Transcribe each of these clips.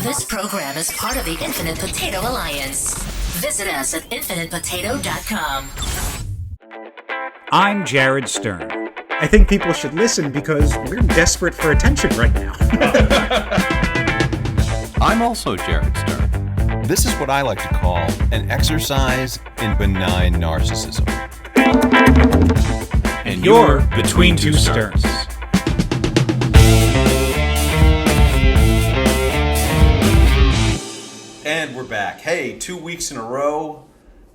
This program is part of the Infinite Potato Alliance. Visit us at infinitepotato.com. I'm Jared Stern. I think people should listen because we're desperate for attention right now. I'm also Jared Stern. This is what I like to call an exercise in benign narcissism. And you're Between Two Sterns. And we're back. Hey, 2 weeks in a row.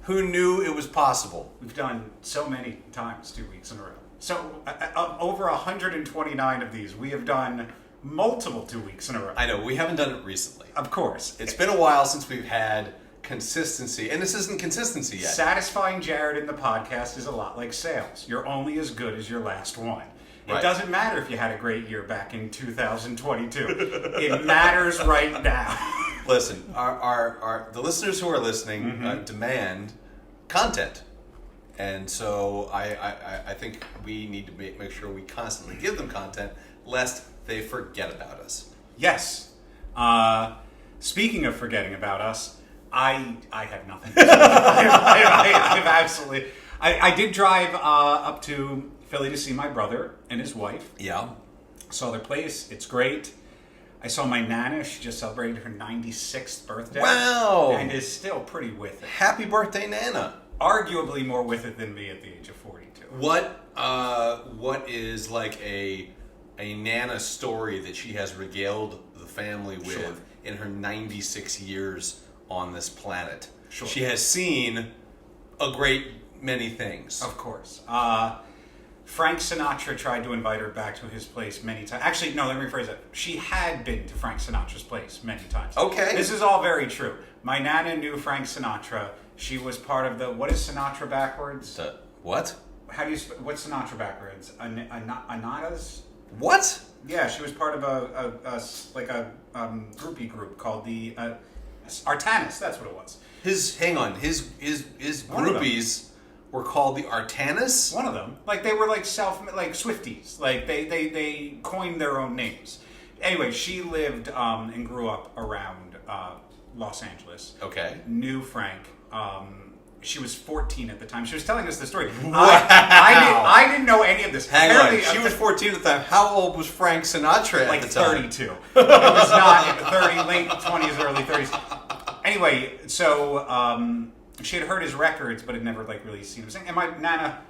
Who knew it was possible? We've done so many times 2 weeks in a row. So, over 129 of these, we have done multiple 2 weeks in a row. I know, we haven't done it recently. Of course. It's been a while since we've had consistency, and this isn't consistency yet. Satisfying Jared in the podcast is a lot like sales. You're only as good as your last one. Right. It doesn't matter if you had a great year back in 2022. It matters right now. Listen, the listeners who are listening demand content. And so I think we need to make sure we constantly give them content, lest they forget about us. Yes. Speaking of forgetting about us, I have nothing to say. I've absolutely... I did drive up to Philly to see my brother and his wife. Yeah. Saw their place. It's great. I saw my Nana. She just celebrated her 96th birthday. Wow. And is still pretty with it. Happy birthday, Nana. Arguably more with it than me at the age of 42. What is like a Nana story that she has regaled the family with Sure. in her 96 years on this planet? Sure. She has seen a great many things. Of course. Frank Sinatra tried to invite her back to his place many times. Actually, no, let me rephrase that. She had been to Frank Sinatra's place many times. Okay. This is all very true. My Nana knew Frank Sinatra. She was part of the... What is Sinatra backwards? What? How do you... What's Sinatra backwards? Anadas? What? Yeah, she was part of a groupie group called the Artanis. That's what it was. His One of them. groupies were called the Artanis? One of them. Like, they were like Swifties. Like, they coined their own names. Anyway, she lived and grew up around Los Angeles. Okay. Knew Frank. She was 14 at the time. She was telling us the story. Wow. I didn't know any of this. Hang Apparently, on. She was 14 at the time. How old was Frank Sinatra at the time? 32. It was not 30, late 20s, early 30s. Anyway, so she had heard his records, but had never really seen him sing. And my Nana,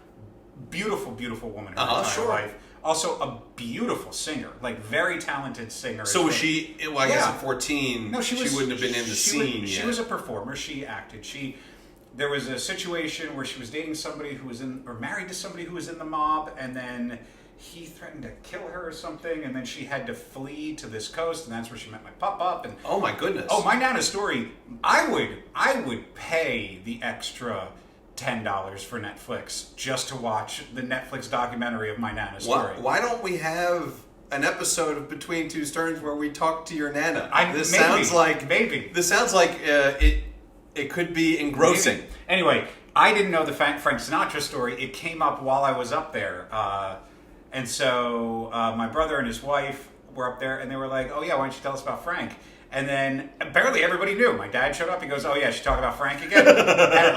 beautiful, beautiful woman her entire sure. life. Also a beautiful singer, very talented singer. So was she? Well, I guess at 14, no, she wouldn't have been in the scene yet. She was a performer. She acted. There was a situation where she was dating somebody who was married to somebody who was in the mob, and then he threatened to kill her or something, and then she had to flee to this coast, and that's where she met my pop-up. And oh my goodness! Oh, my Nana's story. I would pay the extra $10 for Netflix just to watch the Netflix documentary of my Nana's story. Why don't we have an episode of Between Two Sterns where we talk to your Nana? This maybe, sounds like This sounds like it could be engrossing. Maybe. Anyway, I didn't know the Frank Sinatra story. It came up while I was up there. And so my brother and his wife were up there, and they were like, oh yeah, why don't you tell us about Frank? And then barely everybody knew. My dad showed up. He goes, oh yeah, she talking about Frank again? And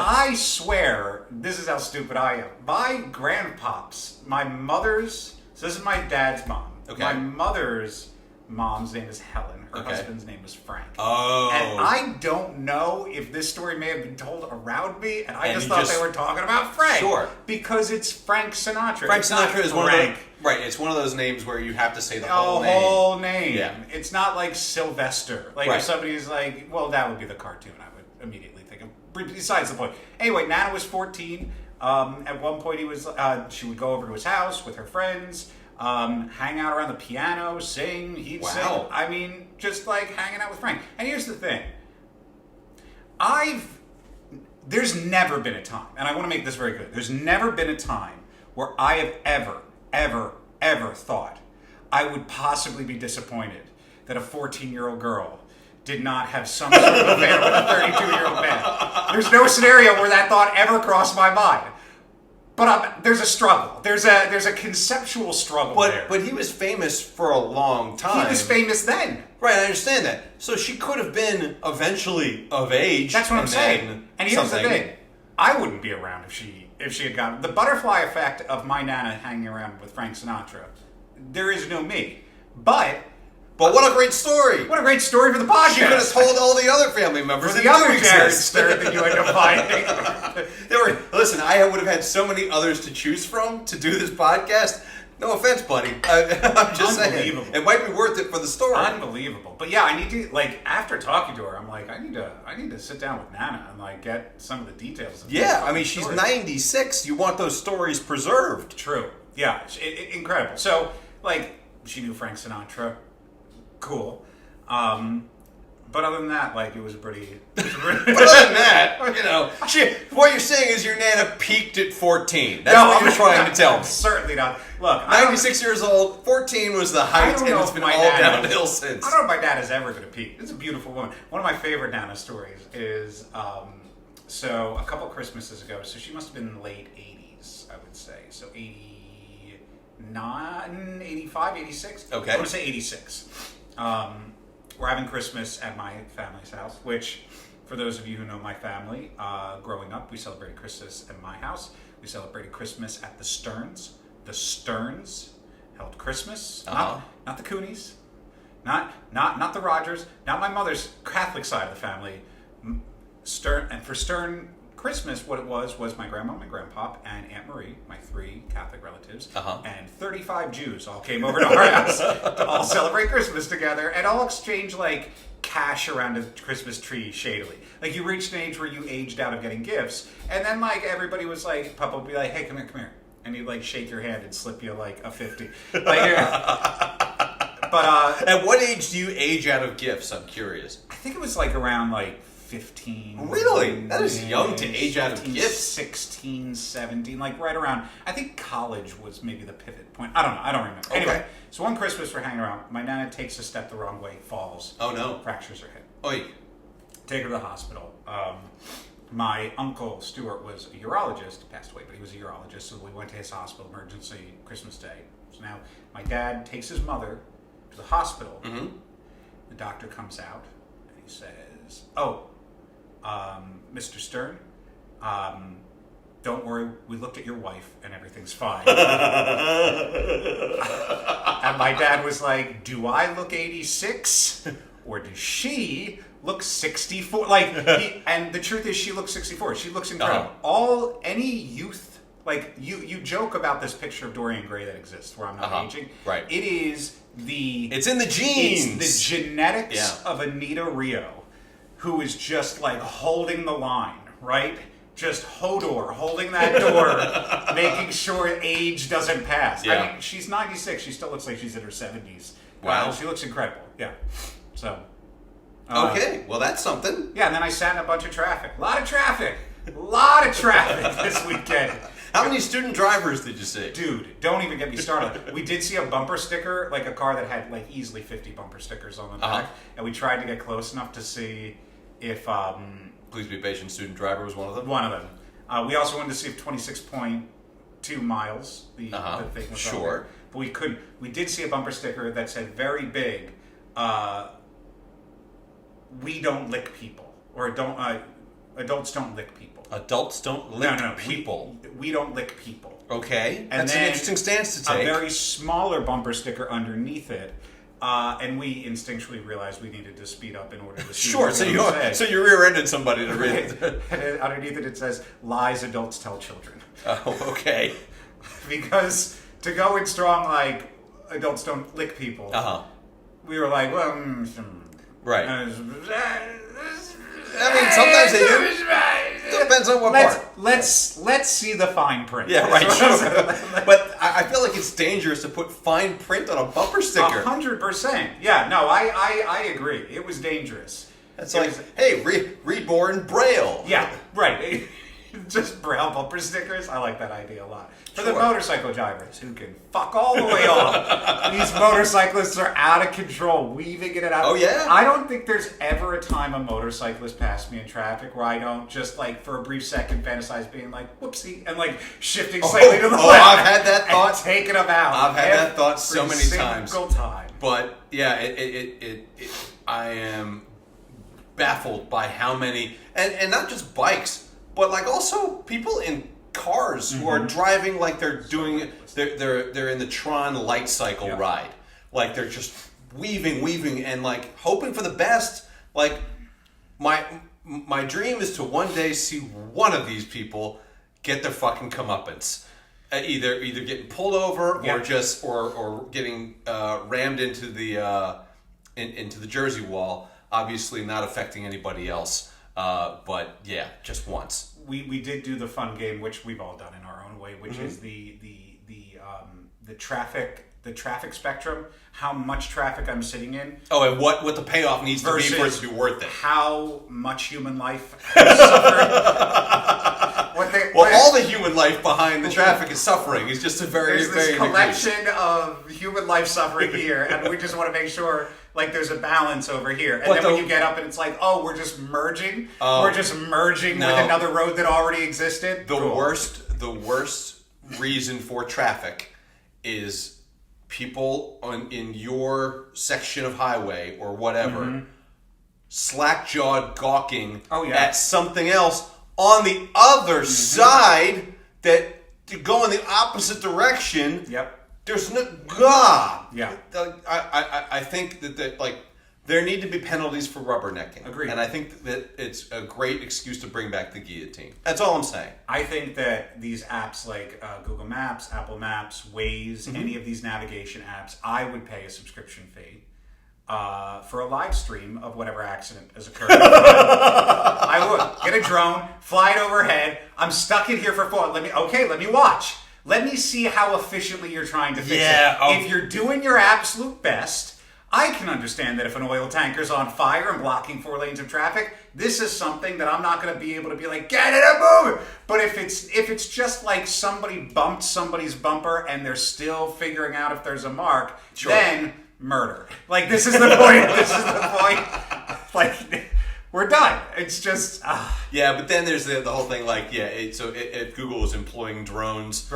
I swear, this is how stupid I am. My grandpops, my mother's, so this is my dad's mom. Okay. My mother's mom's name is Helen. Her Okay. husband's name was Frank. Oh. And I don't know if this story may have been told around me, and I just thought they were talking about Frank. Sure. Because it's Frank Sinatra. Frank It's Sinatra not is one of Frank. those. Right, it's one of those names where you have to say the The whole name. whole name. Yeah. It's not like Sylvester. Like Right. if somebody's like, well, that would be the cartoon, I would immediately think of. Besides the point. Anyway, Nana was 14. At one point, she would go over to his house with her friends, hang out around the piano, sing. He'd sing. I mean, just hanging out with Frank. And here's the thing. There's never been a time, and I want to make this very clear, there's never been a time where I have ever thought I would possibly be disappointed that a 14-year-old girl did not have some sort of affair with a 32-year-old man. There's no scenario where that thought ever crossed my mind. But there's a struggle. There's a conceptual struggle there. But he was famous for a long time. He was famous then. Right, I understand that. So she could have been eventually of age. That's what I'm saying. And here's the thing. I wouldn't be around if she had gone. The butterfly effect of my Nana hanging around with Frank Sinatra. There is no me. But what a great story! What a great story for the podcast. She could have told all the other family members. For the other Jared Stern that you end up finding. Listen, I would have had so many others to choose from to do this podcast. No offense, buddy. I'm just saying. It might be worth it for the story. Unbelievable. But yeah, I need to, after talking to her, I'm like, I need to sit down with Nana and, get some of the details. Yeah, I mean, she's 96. You want those stories preserved. True. Yeah, incredible. So, she knew Frank Sinatra. Cool. But other than that, it was pretty... But other than that, what you're saying is your Nana peaked at 14. That's what you're trying to tell me. Certainly not. Look, 96 years old, 14 was the height, and it's been all downhill since. I don't know if my dad is ever going to peak. It's a beautiful woman. One of my favorite Nana stories is, so a couple Christmases ago, so she must have been in the late 80s, I would say. So 89, 85, 86? Okay. I want to say 86. We're having Christmas at my family's house, which, for those of you who know my family, growing up, we celebrated Christmas at my house. We celebrated Christmas at the Sterns. The Sterns held Christmas, not the Coonies, not the Rogers, not my mother's Catholic side of the family. For Stern Christmas, what it was my grandma, my grandpa, and Aunt Marie, my 3 Catholic relatives, and 35 Jews all came over to our house to all celebrate Christmas together and all exchange cash around a Christmas tree shadily. You reached an age where you aged out of getting gifts, and then everybody was Papa would be like, "Hey, come here," and he'd shake your hand and slip you a 50. But at what age do you age out of gifts? I'm curious. I think it was around 15. Really? That is young to age out of gifts. 16, 17, right around. I think college was maybe the pivot point. I don't know. I don't remember. Okay. Anyway, so one Christmas we're hanging around. My Nana takes a step the wrong way, falls. Oh, no. Fractures her hip. Oy. Take her to the hospital. My uncle, Stuart, was a urologist. He passed away, but he was a urologist, so we went to his hospital emergency Christmas Day. So now my dad takes his mother to the hospital. Mm-hmm. The doctor comes out, and he says, Mr. Stern, don't worry, we looked at your wife and everything's fine. And my dad was like, do I look 86? Or does she look 64? And the truth is she looks 64. She looks incredible. Any youth, you joke about this picture of Dorian Gray that exists where I'm not aging. Right. It's in the genes. It's the genetics of Anita Rio, who is just holding the line, right? Just Hodor, holding that door, making sure age doesn't pass. Yeah. I mean, she's 96. She still looks like she's in her 70s. Wow. She looks incredible. Yeah. So. Okay. Well, that's something. Yeah, and then I sat in a bunch of traffic. A lot of traffic this weekend. How many student drivers did you see? Dude, don't even get me started. We did see a bumper sticker, a car that had easily 50 bumper stickers on the back, and we tried to get close enough to see if... Please be patient, student driver was one of them? One of them. We also wanted to see if 26.2 miles, the thing was sure. But we couldn't. We did see a bumper sticker that said very big, we don't lick people. Or adults don't lick people. Adults don't lick people? We don't lick people. Okay. And that's an interesting stance to take. A very smaller bumper sticker underneath it. And we instinctually realized we needed to speed up in order to see. Sure, so you rear-ended somebody to read it. And underneath it says, lies adults tell children. Oh, okay. Because to go in strong adults don't lick people, we were like, well... right. I mean, sometimes they do. Depends on what part. Let's see the fine print. Yeah, right. Sure. But I feel like it's dangerous to put fine print on a bumper sticker. 100%. Yeah, no, I agree. It was dangerous. It's hey, reborn Braille. Yeah, right. Just brown bumper stickers. I like that idea a lot. For the Sure. motorcycle drivers who can fuck all the way off. These motorcyclists are out of control, weaving in and out. Oh, yeah? I don't think there's ever a time a motorcyclist passed me in traffic where I don't just like for a brief second fantasize being like whoopsie and like shifting slightly to the left. I've had that thought. And taking them out. I've had that thought so many times. Every single time. But yeah, I am baffled by how many, and not just bikes, but like also people in cars who are driving like they're doing, they're in the Tron light cycle ride, like they're just weaving, and like hoping for the best. Like my dream is to one day see one of these people get their fucking comeuppance. Either getting pulled over or just or getting rammed into the Jersey wall. Obviously, not affecting anybody else. But yeah, just once. We did do the fun game, which we've all done in our own way, which is the traffic spectrum. How much traffic I'm sitting in. Oh, and what the payoff needs to be for it to be worth it. How much human life has suffered. All the human life behind the traffic is suffering. It's just a very, there's this very collection of human life suffering here, and we just want to make sure like there's a balance over here. And then when you get up and it's like, oh, we're just merging. We're just merging with another road that already existed. The worst reason for traffic is people in your section of highway or whatever slack-jawed gawking at something else on the other side that to go in the opposite direction. Yep. There's no God. Yeah. I think that like there need to be penalties for rubbernecking. Agreed. And I think that it's a great excuse to bring back the guillotine. That's all I'm saying. I think that these apps like Google Maps, Apple Maps, Waze, any of these navigation apps, I would pay a subscription fee for a live stream of whatever accident has occurred. I would get a drone, fly it overhead. I'm stuck in here for 4. Let me watch. Let me see how efficiently you're trying to fix it. If you're doing your absolute best, I can understand that if an oil tanker's on fire and blocking 4 lanes of traffic, this is something that I'm not going to be able to be like, get it and move it. But if it's just like somebody bumped somebody's bumper and they're still figuring out if there's a mark, then murder. Like, this is the point. This is the point. Like, we're done. It's just... Yeah, but then there's the whole thing like, if Google is employing drones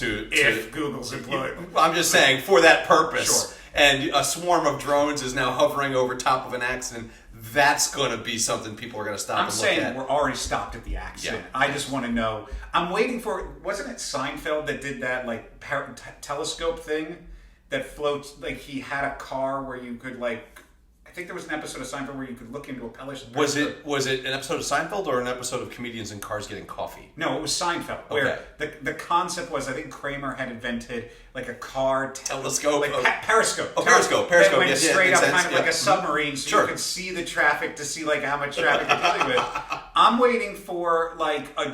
if Google's employing... I'm just saying, for that purpose. Sure. And a swarm of drones is now hovering over top of an accident. That's going to be something people are going to stop and look at. I'm saying we're already stopped at the accident. I just want to know... I'm waiting for... Wasn't it Seinfeld that did that, like, telescope thing that floats... Like, he had a car where you could, like... I think there was an episode of Seinfeld where you could look into a periscope. Was it an episode of Seinfeld or an episode of comedians in cars getting coffee? No, it was Seinfeld. Where the concept was, I think Kramer had invented like a car telescope, like periscope. Periscope. That went yes, straight up, sense, kind of like a submarine, so you could see the traffic to see like how much traffic you're dealing with. I'm waiting for like a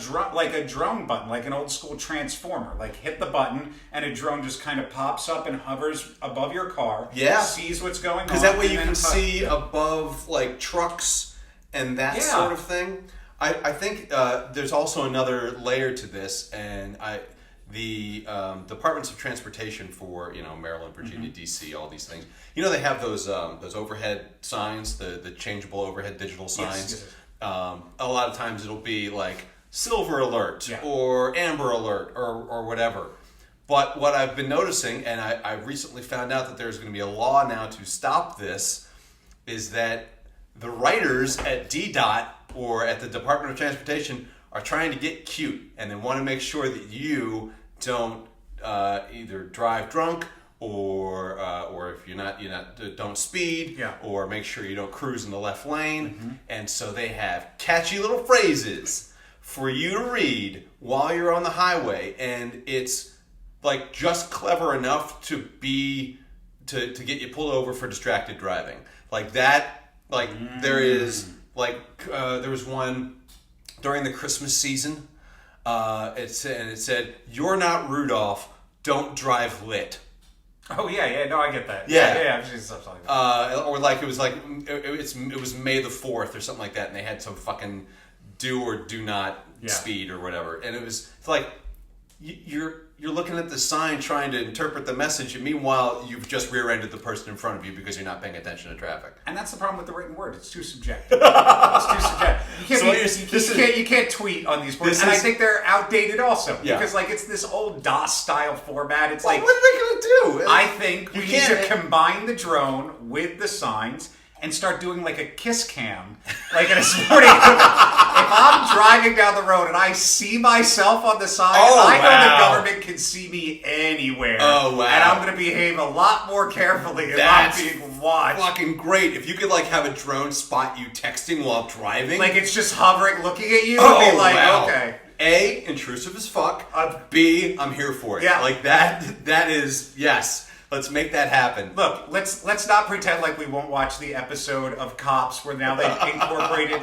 drone button, like an old school transformer. Like hit the button and a drone just kind of pops up and hovers above your car. Yeah, sees what's going on. Because that way you can see above like trucks and that sort of thing. I think there's also another layer to this, and the departments of transportation for Maryland, Virginia, DC, all these things. They have those overhead signs, the changeable overhead digital signs. Yes. A lot of times it'll be like silver alert or amber alert or whatever. But what I've been noticing, and I recently found out that there's going to be a law now to stop this, is that the writers at DDOT or at the Department of Transportation are trying to get cute, and they want to make sure that you don't either drive drunk or if you're not don't speed, or make sure you don't cruise in the left lane. And so they have catchy little phrases for you to read while you're on the highway, and it's like just clever enough to get you pulled over for distracted driving. Like that, like there is there was one during the Christmas season. It said, "You're not Rudolph. Don't drive lit." Oh yeah, no, I get that. Yeah. I've seen stuff like that. Or like it was May the 4th or something like that, and they had some fucking do or do not Yeah. speed or whatever. And it's like you're looking at the sign trying to interpret the message, and meanwhile you've just rear-ended the person in front of you because you're not paying attention to traffic. And that's the problem with the written word. It's too subjective. It's too subjective. You can't tweet on these boards. And I think they're outdated also. Yeah. Because it's this old DOS-style format. It's What are they going to do? I think we need to combine the drone with the signs and start doing a kiss cam, in a sporting event. If I'm driving down the road and I see myself on the sign, I know the government can see me anywhere. Oh, wow. And I'm going to behave a lot more carefully if I'm being watched. Fucking great. If you could have a drone spot you texting while driving. It's just hovering, looking at you, oh, and be wow. okay. A, intrusive as fuck. B, I'm here for it. Yeah. That is, yes. Let's make that happen. Look, let's not pretend like we won't watch the episode of Cops where now they've incorporated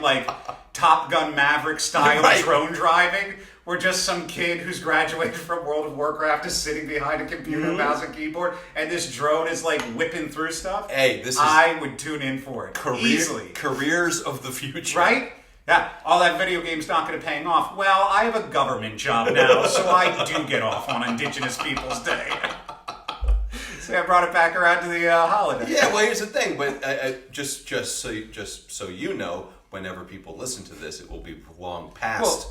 Top Gun Maverick style drone driving, where just some kid who's graduated from World of Warcraft is sitting behind a computer, mouse and keyboard, and this drone is whipping through stuff. Hey, I would tune in for it easily. Careers of the future, right? Yeah, all that video game's not going to pay off. Well, I have a government job now, so I do get off on Indigenous Peoples Day. So I brought it back around to the holiday. Yeah, well, here's the thing, but just so you know, whenever people listen to this, it will be long past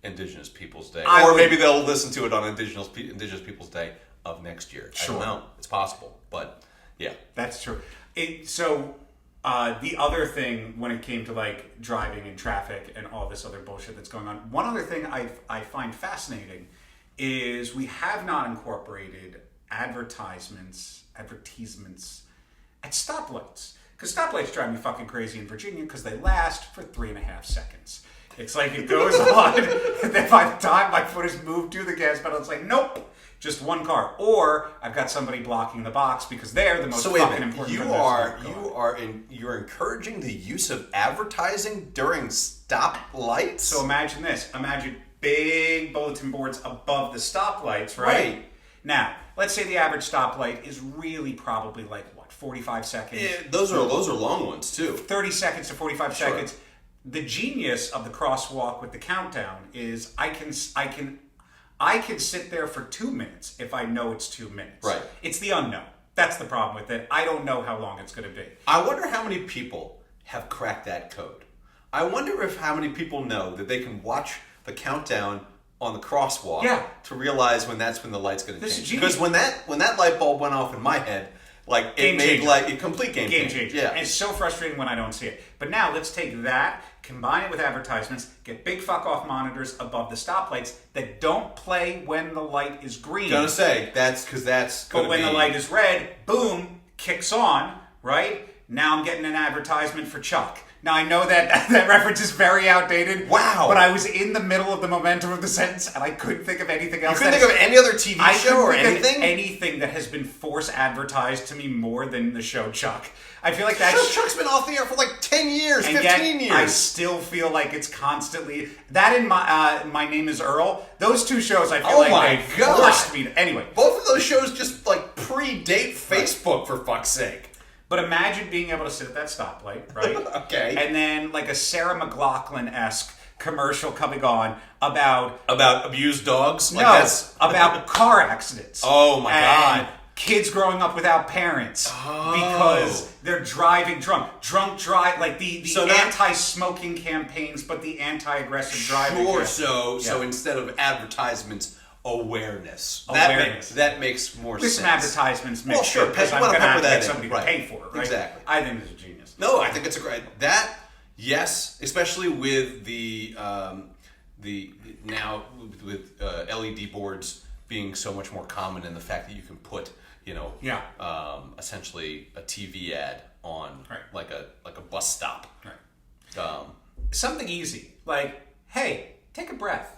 Indigenous Peoples Day, or maybe they'll listen to it on Indigenous Peoples Day of next year. Sure. I don't know. It's possible, but yeah, that's true. The other thing when it came to driving and traffic and all this other bullshit that's going on, one other thing I find fascinating is we have not incorporated advertisements at stoplights. Because stoplights drive me fucking crazy in Virginia because they last for 3.5 seconds. It's it goes on, and then by the time my foot has moved to the gas pedal, it's nope, just one car. Or I've got somebody blocking the box because they're the most fucking important. You're encouraging the use of advertising during stoplights? So imagine this. Imagine big bulletin boards above the stoplights, right? Now, let's say the average stoplight is really probably 45 seconds. Yeah, those are long ones too. 30 seconds to 45 seconds. The genius of the crosswalk with the countdown is I can sit there for 2 minutes if I know it's 2 minutes. Right. It's the unknown. That's the problem with it. I don't know how long it's going to be. I wonder how many people have cracked that code. I wonder how many people know that they can watch the countdown on the crosswalk to realize when the light's going to change. Because when that light bulb went off in my head, it made a complete game change. Yeah. And it's so frustrating when I don't see it. But now let's take that, combine it with advertisements, get big fuck off monitors above the stoplights that don't play when the light is green. Gonna say that's but when the light is red, boom, kicks on, right? Now I'm getting an advertisement for Chuck. Now, I know that reference is very outdated. Wow. But I was in the middle of the momentum of the sentence, and I couldn't think of anything else. You couldn't think of any other TV show or anything? Anything that has been force advertised to me more than the show Chuck. I feel that's... Chuck's been off the air for 10 years, 15 years. I still feel like it's constantly... That and My Name is Earl. Those two shows, I feel they forced me to... Anyway. Both of those shows just predate Facebook, for fuck's sake. But imagine being able to sit at that stoplight, right? Okay. And then a Sarah McLachlan-esque commercial coming on about abused dogs? About car accidents. Oh my God. Kids growing up without parents because they're driving drunk. Drunk drive, the anti-smoking campaigns, but the anti-aggressive driving. Sure, so instead of advertisements, awareness. That makes more sense. With some advertisements, make sure, because I'm going to have to get somebody to pay for it, right? Exactly. I think it's a genius. No, I think it's a great... Yes, especially with the now with LED boards being so much more common, and the fact that you can put, essentially a TV ad on like a bus stop. Right. Something easy, hey, take a breath.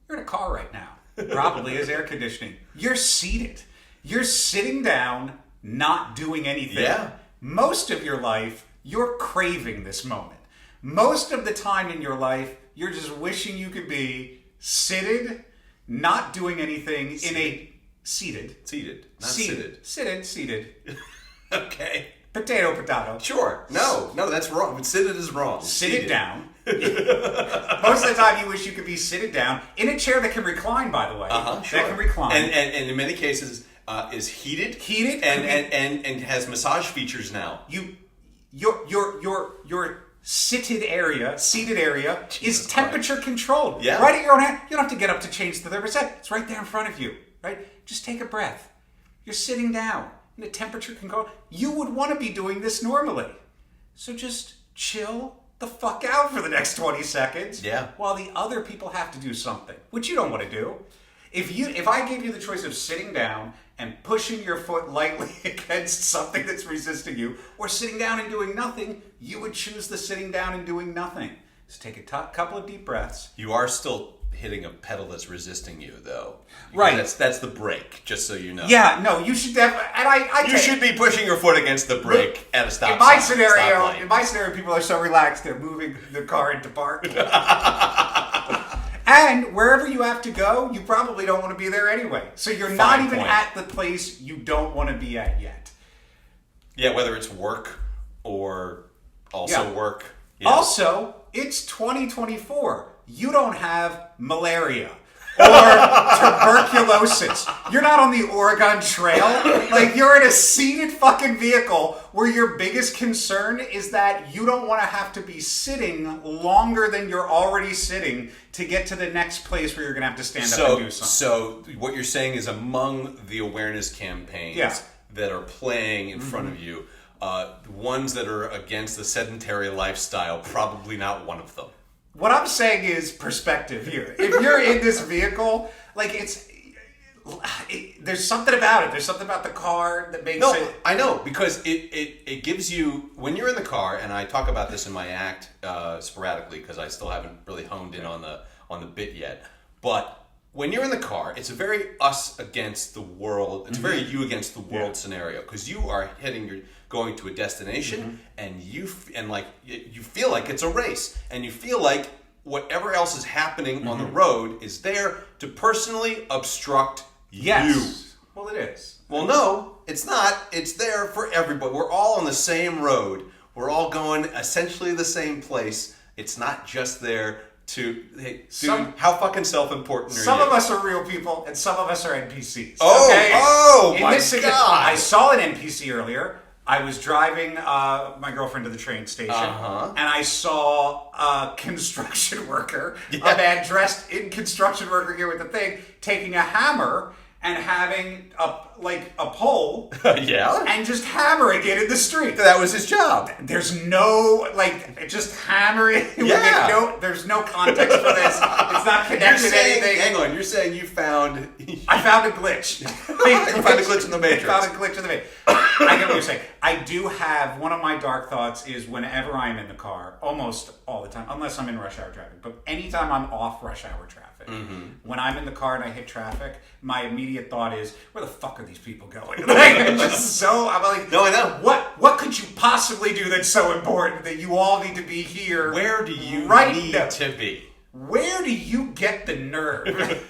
You're in a car right now. Probably is air conditioning. You're seated. You're sitting down, not doing anything. Yeah. Most of your life, you're craving this moment. Most of the time in your life, you're just wishing you could be seated, not doing anything, Seated. Seated. Not seated. Seated. Okay. Potato. Sure. No, that's wrong. Seated is wrong. Sit it down. Most of the time, you wish you could be seated down in a chair that can recline. By the way, Sure. That can recline, and in many cases is heated, and has massage features now. Your seated area is temperature controlled. Yeah. Right at your own hand. You don't have to get up to change the thermostat. It's right there in front of you. Right? Just take a breath. You're sitting down in a temperature control. You would want to be doing this normally. So just chill the fuck out for the next 20 seconds. Yeah. While the other people have to do something, which you don't want to do. If I gave you the choice of sitting down and pushing your foot lightly against something that's resisting you, or sitting down and doing nothing, you would choose the sitting down and doing nothing. So take a couple of deep breaths. You are still hitting a pedal that's resisting you, though. Right. That's the brake, just so you know. Yeah, no, you should definitely. And you should be pushing your foot against the brake at a stop in my sign, scenario, stoplight. in my scenario, people are so relaxed they're moving the car into park. And wherever you have to go, you probably don't want to be there anyway. So you're not even at the place you don't want to be at yet. Yeah, whether it's work or also work. Yeah. Also, it's 2024. You don't have malaria or tuberculosis. You're not on the Oregon Trail. Like, you're in a seated fucking vehicle where your biggest concern is that you don't want to have to be sitting longer than you're already sitting to get to the next place where you're going to have to stand up and do something. So what you're saying is among the awareness campaigns that are playing in front of you, ones that are against the sedentary lifestyle, probably not one of them. What I'm saying is perspective here. If you're in this vehicle, like there's something about it. There's something about the car that makes it. No, I know, because it gives you, when you're in the car, and I talk about this in my act sporadically because I still haven't really honed in on the bit yet. But when you're in the car, it's a very us against the world. It's a very you against the world scenario, because you are going to a destination, and you feel like it's a race, and you feel like whatever else is happening on the road is there to personally obstruct you. Well, it is. Well, no, it's not. It's there for everybody. We're all on the same road. We're all going essentially the same place. It's not just there to, hey, dude, how fucking self-important are you? Some of us are real people, and some of us are NPCs. Oh my God. I saw an NPC earlier. I was driving my girlfriend to the train station, and I saw a construction worker, a man dressed in construction worker gear with a thing, taking a hammer and having a pole, and just hammering it in the street. That was his job. There's no just hammering. There's no context for this. It's not connected to anything. Hang on, you're saying you found? I found a glitch. You found a glitch in the Matrix. I found a glitch in the Matrix. I get what you're saying. I do have, one of my dark thoughts is whenever I'm in the car, almost all the time, unless I'm in rush hour traffic, but anytime I'm off rush hour traffic, when I'm in the car and I hit traffic, my immediate thought is, where the fuck are these people going? I'm like, no, I know. What could you possibly do that's so important that you all need to be here? Where do you need to be? Where do you get the nerve?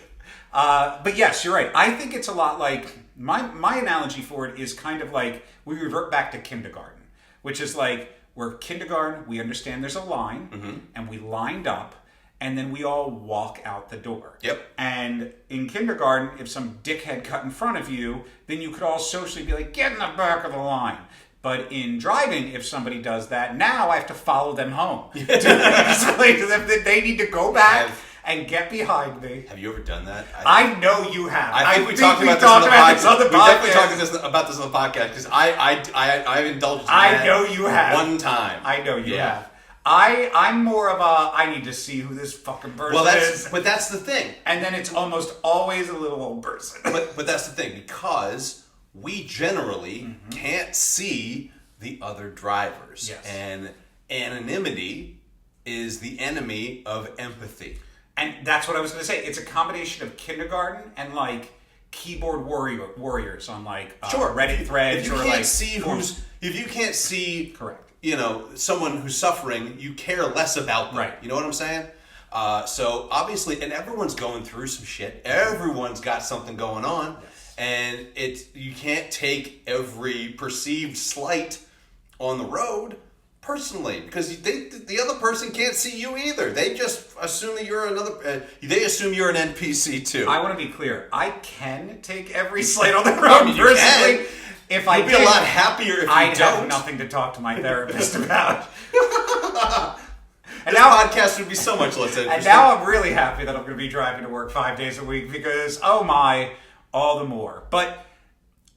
But yes, you're right. I think it's a lot like, my analogy for it is kind of like, we revert back to kindergarten, which is like, we're kindergarten, we understand there's a line, and we lined up, and then we all walk out the door. Yep. And in kindergarten, if some dickhead cut in front of you, then you could all socially be like, get in the back of the line. But in driving, if somebody does that, now I have to follow them home. To explain to them that they need to go back and get behind me. Have you ever done that? I know you have. I think we talked about this on the podcast. We definitely talked about this on the podcast, because I've indulged in that. I know you have. One time. I know you have. I'm more of I need to see who this fucking person is. But that's the thing. And then it's almost always a little old person. But that's the thing, because we generally can't see the other drivers. Yes. And anonymity is the enemy of empathy. And that's what I was going to say. It's a combination of kindergarten and keyboard warriors on Reddit threads. If you can't see correct, someone who's suffering, you care less about them. Right. You know what I'm saying? So obviously, and everyone's going through some shit. Everyone's got something going on, and you can't take every perceived slight on the road personally, because the other person can't see you either. They just assume that you're another. They assume you're an NPC too. I want to be clear. I can take every slate on the road personally. If You'd be a lot happier if I'd you don't. have nothing to talk to my therapist about. And now podcast would be so much less interesting. And now I'm really happy that I'm going to be driving to work 5 days a week because, oh my, all the more. But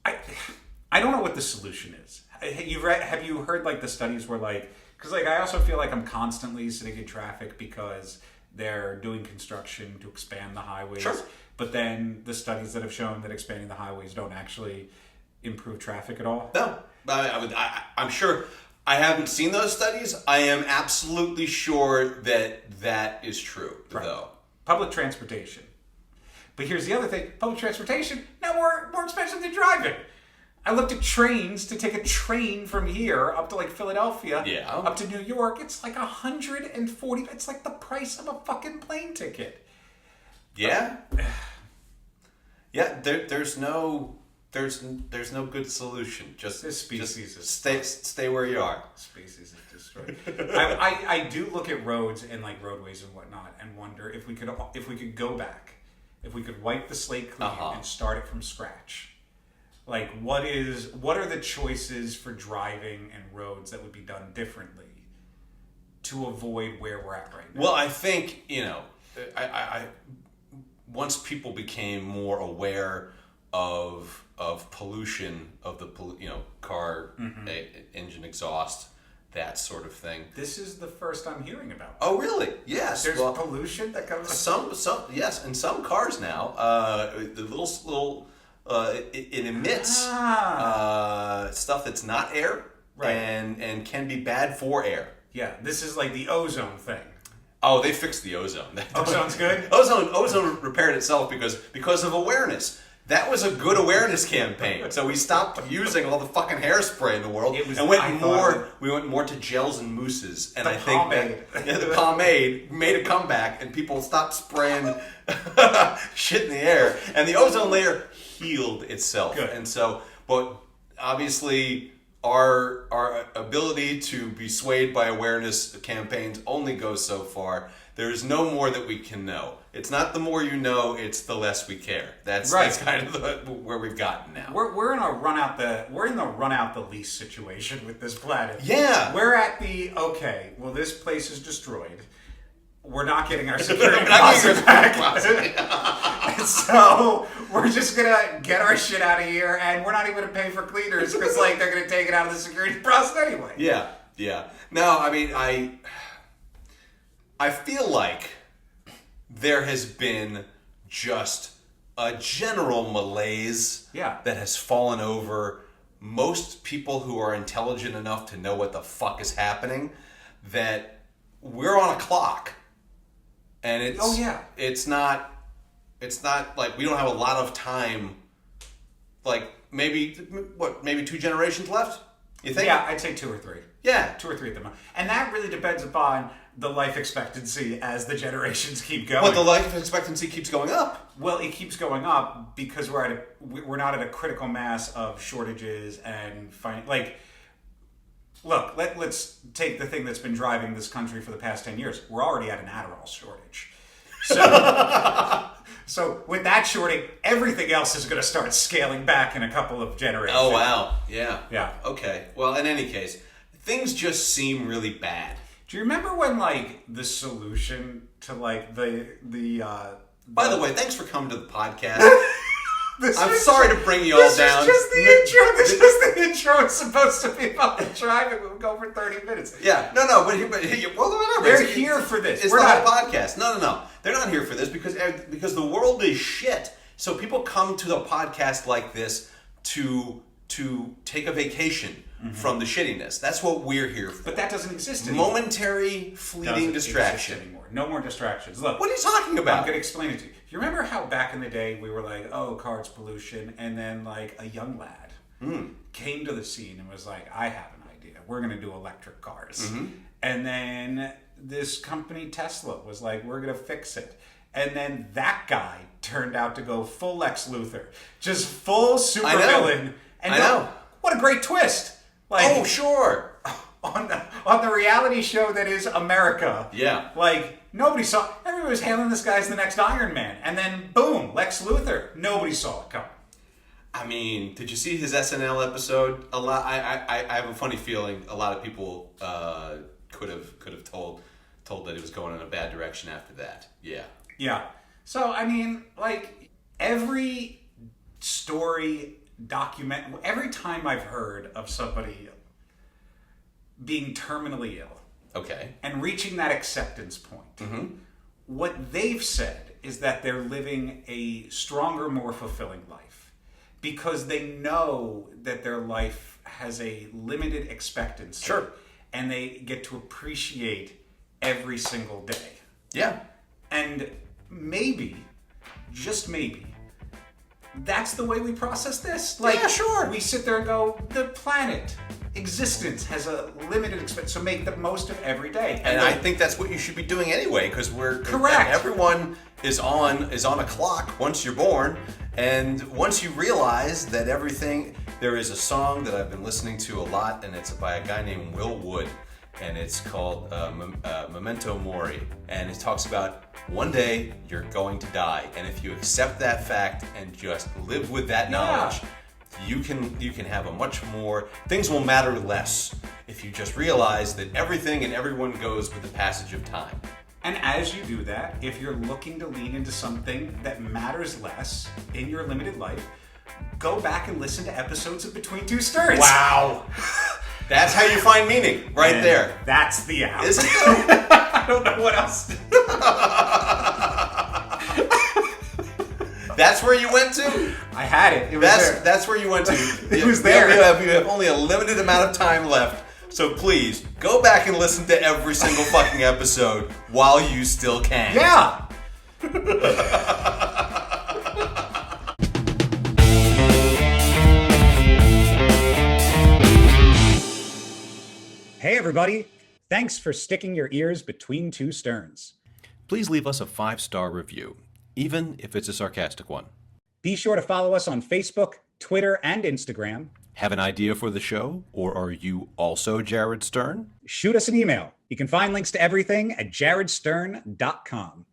I don't know what the solution is. Have you heard like the studies where like, because like I also feel like I'm constantly sitting in traffic because they're doing construction to expand the highways. Sure. But then the studies that have shown that expanding the highways don't actually improve traffic at all. No, I'm sure. I haven't seen those studies. I am absolutely sure that is true, Right. though. Public transportation. But here's the other thing. Public transportation, now more expensive than driving. I looked at trains to take a train from here up to like Philadelphia, up to New York. It's like $140. It's like the price of a fucking plane ticket. Yeah. Yeah, there's no good solution. Just This species just stay where you are. Species is destroyed. I do look at roads and like roadways and whatnot and wonder if we could go back, if we could wipe the slate clean and start it from scratch. Like what are the choices for driving and roads that would be done differently to avoid where we're at right now? Well, I think, I once people became more aware of pollution, of the car engine exhaust, that sort of thing. This is the first I'm hearing about. Oh, really? Yes. There's pollution that comes. Some yes, in some cars now, the little it emits stuff that's not air, right, and can be bad for air. Yeah, this is like the ozone thing. Oh, they fixed the ozone. Ozone's good? Ozone repaired itself because of awareness. That was a good awareness campaign. So we stopped using all the fucking hairspray in the world we went more to gels and mousses. And I think the pomade made a comeback and people stopped spraying shit in the air. And the ozone layer healed itself. Good. And so, but obviously our ability to be swayed by awareness campaigns only goes so far. There is no more that we can know. It's not the more you know; it's the less we care. That's kind of where we've gotten now. We're in the run out the lease situation with this planet. Yeah, we're at the well, this place is destroyed. We're not getting our security deposit back. So we're just gonna get our shit out of here, and we're not even gonna pay for cleaners because like they're gonna take it out of the security deposit anyway. Yeah. No, I mean I feel like there has been just a general malaise that has fallen over most people who are intelligent enough to know what the fuck is happening, that we're on a clock. And it's not like we don't have a lot of time, like maybe 2 generations left? You think? Yeah, I'd say 2 or 3. Yeah. 2 or 3 at the moment. And that really depends upon the life expectancy as the generations keep going. But the life expectancy keeps going up. Well, it keeps going up because we're not at a critical mass of shortages and look, let's take the thing that's been driving this country for the past 10 years. We're already at an Adderall shortage. So with that shorting, everything else is going to start scaling back in a couple of generations. Oh, wow. Yeah. Yeah. Okay. Well, in any case, things just seem really bad. Do you remember when, like, the solution to, like, the By the way, thanks for coming to the podcast. I'm sorry to bring you all down. This is just the intro. This is the intro. It's supposed to be about the driving. We'll go for 30 minutes. Yeah. No, but well, whatever. They're here for this. It's the whole podcast. No. They're not here for this because the world is shit. So people come to the podcast like this to take a vacation from the shittiness. That's what we're here for. But that doesn't exist anymore. Momentary, fleeting distraction. Anymore. No more distractions. Look. What are you talking about? I'm going to explain it to you. You remember how back in the day we were like, oh, cars pollution, and then like a young lad came to the scene and was like, I have an idea. We're going to do electric cars. Mm-hmm. And then this company Tesla was like, we're going to fix it. And then that guy turned out to go full Lex Luthor. Just full supervillain. I know. What a great twist. Like, Oh, sure. on the reality show that is America. Yeah. Like, nobody saw. Everybody was hailing this guy as the next Iron Man, and then boom, Lex Luthor. Nobody saw it coming. I mean, did you see his SNL episode? A lot. I have a funny feeling a lot of people could have told that it was going in a bad direction after that. Yeah. Yeah. So I mean, like every story every time I've heard of somebody being terminally ill, Okay. and reaching that acceptance point, what they've said is that they're living a stronger, more fulfilling life because they know that their life has a limited expectancy. Sure. And they get to appreciate every single day. Yeah. And maybe, just maybe, that's the way we process this. Like, Yeah, sure. We sit there and go, the planet, existence has a limited experience, so make the most of every day. And I think that's what you should be doing anyway, because Correct. Everyone is on a clock once you're born, and once you realize that everything. There is a song that I've been listening to a lot, and it's by a guy named Will Wood, and it's called Memento Mori, and it talks about one day you're going to die, and if you accept that fact and just live with that knowledge, you can have a much more, things will matter less if you just realize that everything and everyone goes with the passage of time. And as you do that, if you're looking to lean into something that matters less in your limited life, go back and listen to episodes of Between Two Sterns. Wow. That's how you find meaning, right And there. That's the out. Is it? I don't know what else. That's where you went to? I had it. It was there. That's where you went to. It was there. You have only a limited amount of time left. So please, go back and listen to every single fucking episode while you still can. Yeah. Hey, everybody. Thanks for sticking your ears between two sterns. Please leave us a 5-star review, even if it's a sarcastic one. Be sure to follow us on Facebook, Twitter, and Instagram. Have an idea for the show, or are you also Jared Stern? Shoot us an email. You can find links to everything at jaredstern.com.